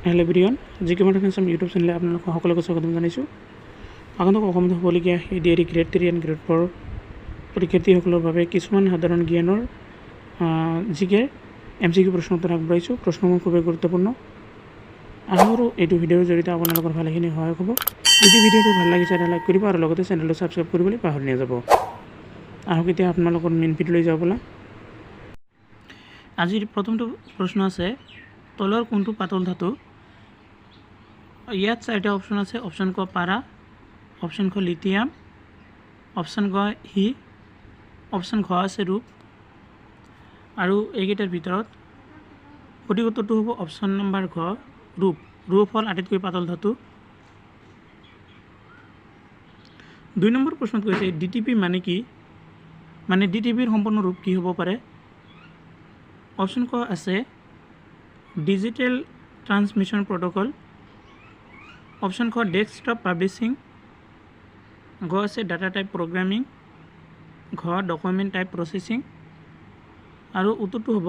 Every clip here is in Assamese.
হেল্ল' এভৰিৱান, জিকে মাৰ্কেটিং ইউটিউব চেনেলে আপোনালোকক সকলোকে স্বাগতম জনাইছোঁ। আগন্তুক অসমত হ'বলগীয়া ADAR গ্ৰেড 3 এণ্ড গ্ৰেড 4 পৰীক্ষাৰ্থীসকলৰ বাবে কিছুমান সাধাৰণ জ্ঞানৰ জিকে MCQ প্ৰশ্ন উত্তৰ আগবঢ়াইছোঁ। প্ৰশ্নবোৰ খুবেই গুৰুত্বপূৰ্ণ। আশা কৰোঁ এইটো ভিডিঅ'ৰ জৰিয়তে আপোনালোকৰ ভালেখিনি সহায় হ'ব। যদি ভিডিঅ'টো ভাল লাগিছে এটা লাইক কৰিব আৰু লগতে চেনেলটো ছাবস্ক্ৰাইব কৰিবলৈ পাহৰি নাযাব। আহক এতিয়া আপোনালোকৰ মেইন ভিডিঅ'লৈ যাব ব'লা। আজিৰ প্ৰথমটো প্ৰশ্ন আছে, তলৰ কোনটো পাতল ধাতু? ইয়াত 4টা অপশ্যন আছে। অপশ্যন ক পাৰা, অপশ্যন খ লিথিয়াম, অপশ্যন গ হি, অপশ্যন ঘ আছে ৰূপ, আৰু এইকেইটাৰ ভিতৰত সঠিক উত্তৰটো হ'ব অপশ্যন নম্বৰ ঘ ৰূপ। ৰূপ হ'ল আটাইতকৈ পাতল ধাতু। 2 নম্বৰ প্ৰশ্নত কৈছে DTP মানে কি? মানে DTPৰ সম্পূৰ্ণ ৰূপ কি হ'ব পাৰে? অপশ্যন ক আছে ডিজিটেল ট্ৰান্সমিশ্যন প্ৰট'কল, অপশ্যন খ ডেস্কটপ পাব্লিছিং, ঘ আছে ডাটা টাইপ প্ৰগ্ৰামিং, ঘ ডকুমেণ্ট টাইপ প্ৰচেছিং, আৰু উত্তৰটো হ'ব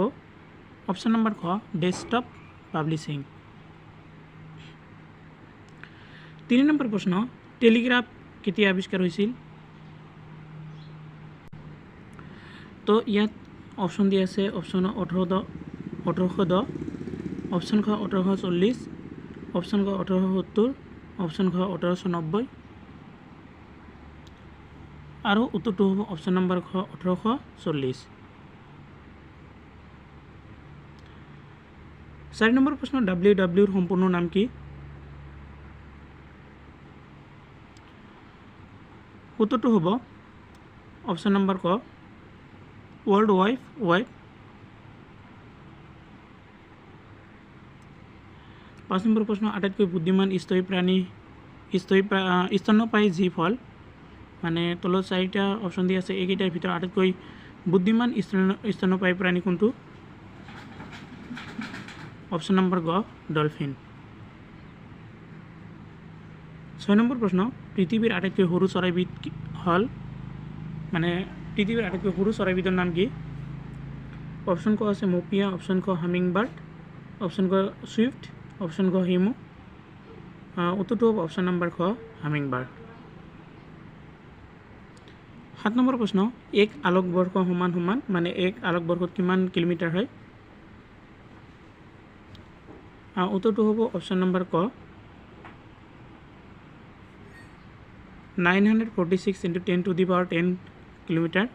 অপশ্যন নম্বৰ খ ডেস্কটপ পাব্লিছিং। 3 নম্বৰ প্ৰশ্ন, টেলিগ্ৰাফ কেতিয়া আৱিষ্কাৰ হৈছিল? তো ইয়াত অপশ্যন দি আছে। অপশ্যন 1810, অপশ্যন খ 1840, অপশ্যন খ 1870, অপশ্যন খ 1890, আৰু উত্তৰটো হ'ব অপশ্যন নম্বৰ খ 1840। 4 নম্বৰ প্ৰশ্ন, WWৰ সম্পূৰ্ণ নাম কি? উত্তৰটো হ'ব অপশ্যন নম্বৰ ক ৱৰ্ল্ড ৱাইড ৱেব। 5 নম্বৰ প্ৰশ্ন, আটাইতকৈ বুদ্ধিমান স্তন্যপায়ী জীৱ হ'ল? মানে তলত 4টা অপশ্যন দি আছে। এইকেইটাৰ ভিতৰত আটাইতকৈ বুদ্ধিমান স্তন্যপায়ী প্ৰাণী কোনটো? অপশ্যন নম্বৰ গ ডলফিন। 6 নম্বৰ প্ৰশ্ন, পৃথিৱীৰ আটাইতকৈ সৰু চৰাইবিধ হ'ল? মানে পৃথিৱীৰ আটাইতকৈ সৰু চৰাইবিধৰ নাম কি? অপশ্যন ক আছে মপিয়া, অপশ্যন খ হামিং বাৰ্ড, অপশ্যন ক চুইফ্ট, অপশ্যন খ হিমু, উত্তৰটো হ'ব অপশ্যন নম্বৰ খ হামিং বাৰ্ড। 7 নম্বৰ প্ৰশ্ন, এক আলোকবৰ্ষ সমান মানে এক আলোকবৰ্ষত কিমান কিলোমিটাৰ হয়? উত্তৰটো হ'ব অপশ্যন নম্বৰ ক 946 × 10⁻10 কিলোমিটাৰ।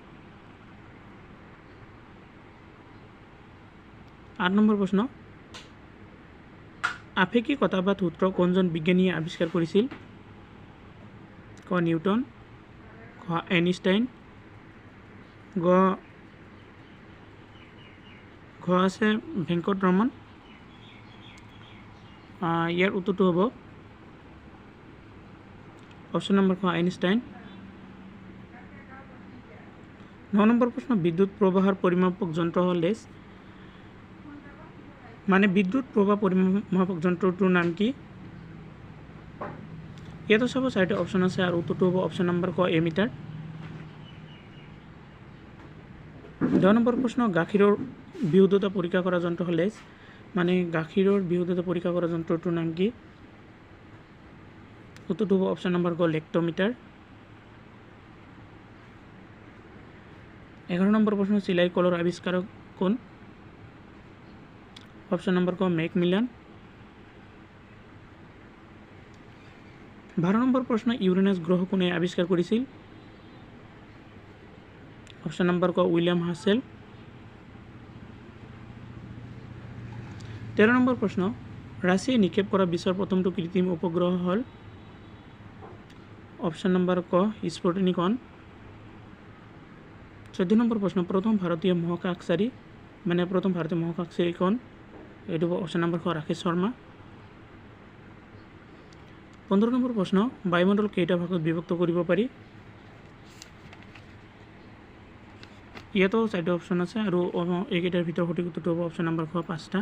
8 নম্বৰ প্ৰশ্ন, আপেক্ষিকতাবাদ সূত্ৰ কোনজন বিজ্ঞানীয়ে আৱিষ্কাৰ কৰিছিল? ক নিউটন, খ আইনষ্টাইন, ঘ আছে ভেংকটৰমন, ইয়াৰ উত্তৰটো হ'ব অপশ্যন নম্বৰ খ আইনষ্টাইন। 9 নম্বৰ প্ৰশ্ন, বিদ্যুৎ প্ৰবাহৰ পৰিমাপক যন্ত্ৰ হ'ল ডেছ? মানে বিদ্যুৎ প্ৰবাহ পৰিমাপক যন্ত্ৰটোৰ নাম কি? ইয়াতো চাব 4টা অপশ্যন আছে আৰু উত্তৰটো হ'ব অপশ্যন নম্বৰ ক এমিটাৰ। 10 নম্বৰ প্ৰশ্ন, গাখীৰৰ বিশুদ্ধতা পৰীক্ষা কৰা যন্ত্ৰ হ'ল ডেছ? মানে গাখীৰৰ বিশুদ্ধতা পৰীক্ষা কৰা যন্ত্ৰটোৰ নাম কি? উত্তৰটো হ'ব অপশ্যন নম্বৰ ক লেক্টোমিটাৰ। 11 নম্বৰ প্ৰশ্ন, চিলাই কলৰ আৱিষ্কাৰক কোন? অপশ্যন নম্বৰ ক মেকমিলান। 12 নম্বৰ প্ৰশ্ন, ইউৰেনাছ গ্ৰহ কোনে আৱিষ্কাৰ কৰিছিল? অপশ্যন নম্বৰ ক উইলিয়াম হাৰ্ছেল। 13 নম্বৰ প্ৰশ্ন, ৰাছিয়াই নিক্ষেপ কৰা বিশ্বৰ প্ৰথমটো কৃত্ৰিম উপগ্ৰহ হ'ল? অপশ্যন নম্বৰ ক স্পুটনিক 1। 14 নম্বৰ প্ৰশ্ন, প্ৰথম ভাৰতীয় মহাকাশচাৰী কোন? এইটো অপশ্যন নম্বৰ খ ৰাকেশ শৰ্মা। 15 নম্বৰ প্ৰশ্ন, বায়ুমণ্ডল কেইটা ভাগত বিভক্ত কৰিব পাৰি? ইয়াতো 4টা অপশ্যন আছে আৰু এইকেইটাৰ ভিতৰত সঠিক উত্তৰটো হ'ব অপশ্যন নম্বৰ খ 5টা।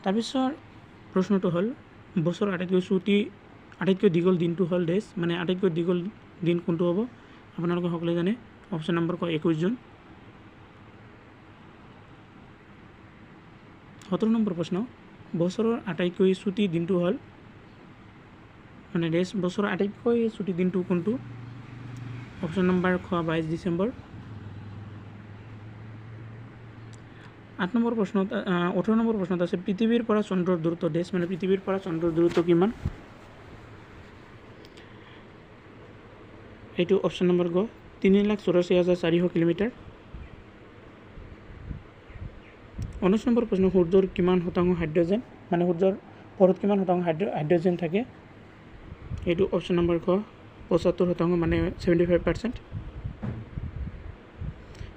তাৰপিছত প্ৰশ্নটো হ'ল বছৰৰ আটাইতকৈ দীঘল দিনটো হ'ল ডেছ? মানে আটাইতকৈ দীঘল দিন কোনটো হ'ব? আপোনালোকে সকলোৱে জানে অপশ্যন নম্বৰ ক 21 জুন। 17 নম্বৰ প্ৰশ্ন বছৰৰ আটাইতকৈ ছুটি দিনটো হ'ল মানে বছৰৰ আটাইতকৈ ছুটি দিনটো কোনটো অপশ্যন নম্বৰ খ 22 ডিচেম্বৰ 8 নম্বৰ প্ৰশ্নত 18 নম্বৰ প্ৰশ্নত আছে পৃথিৱীৰ পৰা চন্দ্ৰৰ দূৰত্ব দেশ মানে পৃথিৱীৰ পৰা চন্দ্ৰৰ দূৰত্ব কিমান এইটো অপশ্যন নম্বৰ গ 3,84,400 কিলোমিটাৰ 19 নম্বৰ প্ৰশ্ন সূৰ্যৰ কিমান শতাংশ হাইড্ৰজেন মানে সূৰ্যৰ পৰত কিমান শতাংশ হাইড্ৰজেন থাকে এইটো অপশ্যন নম্বৰ ক 75% মানে 75%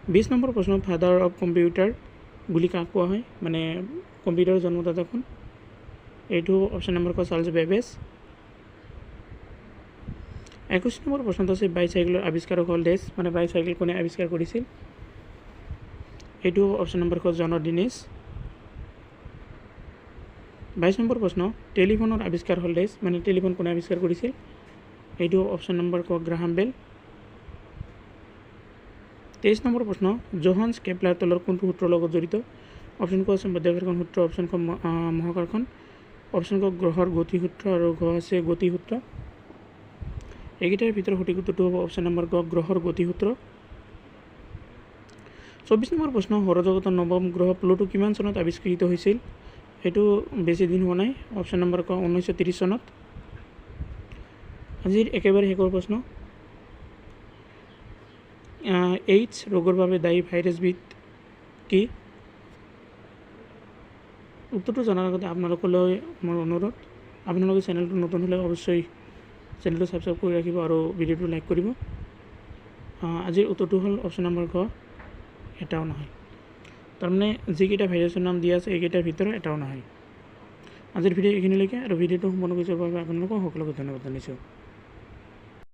20 নম্বৰ প্ৰশ্ন ফাদাৰ অফ কম্পিউটাৰ বুলি কাক কোৱা হয় মানে কম্পিউটাৰৰ জন্মদাতা কোন এইটো অপশ্যন নম্বৰ ক চাৰ্লছ বেবেজ 21 নম্বৰ প্ৰশ্নত আছে বাইচাইকেলৰ আৱিষ্কাৰক হ'ল দেশ মানে বাইচাইকেল কোনে আৱিষ্কাৰ কৰিছিল এইটো অপশ্যন নম্বৰ ক জন ডিনিছ 22 নম্বৰ প্ৰশ্ন টেলিফোনৰ আৱিষ্কাৰ হ'ল দেশ মানে টেলিফোন কোনে আৱিষ্কাৰ কৰিছিল এইটো অপশ্যন নম্বৰ ক গ্ৰাহাম বেল 23 নম্বৰ প্ৰশ্ন জোহান্স কেপলাৰ তলৰ কোনটো সূত্ৰৰ লগত জড়িত অপশ্যন ক আছে মধ্যাকৰ্ষণ সূত্ৰ অপশ্যন ক মহাকৰ্ষণ অপশ্যন ক গ্ৰহৰ গতি সূত্ৰ আৰু ঘ আছে গতি সূত্ৰ এইকেইটাৰ ভিতৰত সঠিক উত্তৰটো হ'ব অপশ্যন নম্বৰ ক গ্ৰহৰ গতি সূত্ৰ 24 নম্বৰ প্ৰশ্ন সৌৰজগতৰ নৱম গ্ৰহ প্লুটো কিমান চনত আৱিষ্কৃত হৈছিল এইটো বেছি দিন হোৱা নাই অপশ্যন নম্বৰ ক 1930 চনত আজিৰ একেবাৰে শেষৰ প্ৰশ্ন এইডছ ৰোগৰ বাবে দায়ী ভাইৰাছবিধ কি উত্তৰটো জনাৰ আগতে আপোনালোকলৈ মোৰ অনুৰোধ আপোনালোকে চেনেলটো নতুন হ'লে অৱশ্যই চেনেলটো সাবস্ক্ৰাইব কৰি ৰাখিব আৰু ভিডিঅ'টো লাইক কৰিব আজিৰ উত্তৰটো হ'ল অপশ্যন নম্বৰ ক এটাও নহয় তাৰমানে যিকেইটা ভাইৰাছৰ নাম দিয়া আছে এইকেইটাৰ ভিতৰত এটাও নহয় আজিৰ ভিডিঅ' এইখিনিলৈকে আৰু ভিডিঅ'টো সম্পূৰ্ণ কৰি যোৱাৰ বাবে আপোনালোকক সকলোকে ধন্যবাদ জনাইছোঁ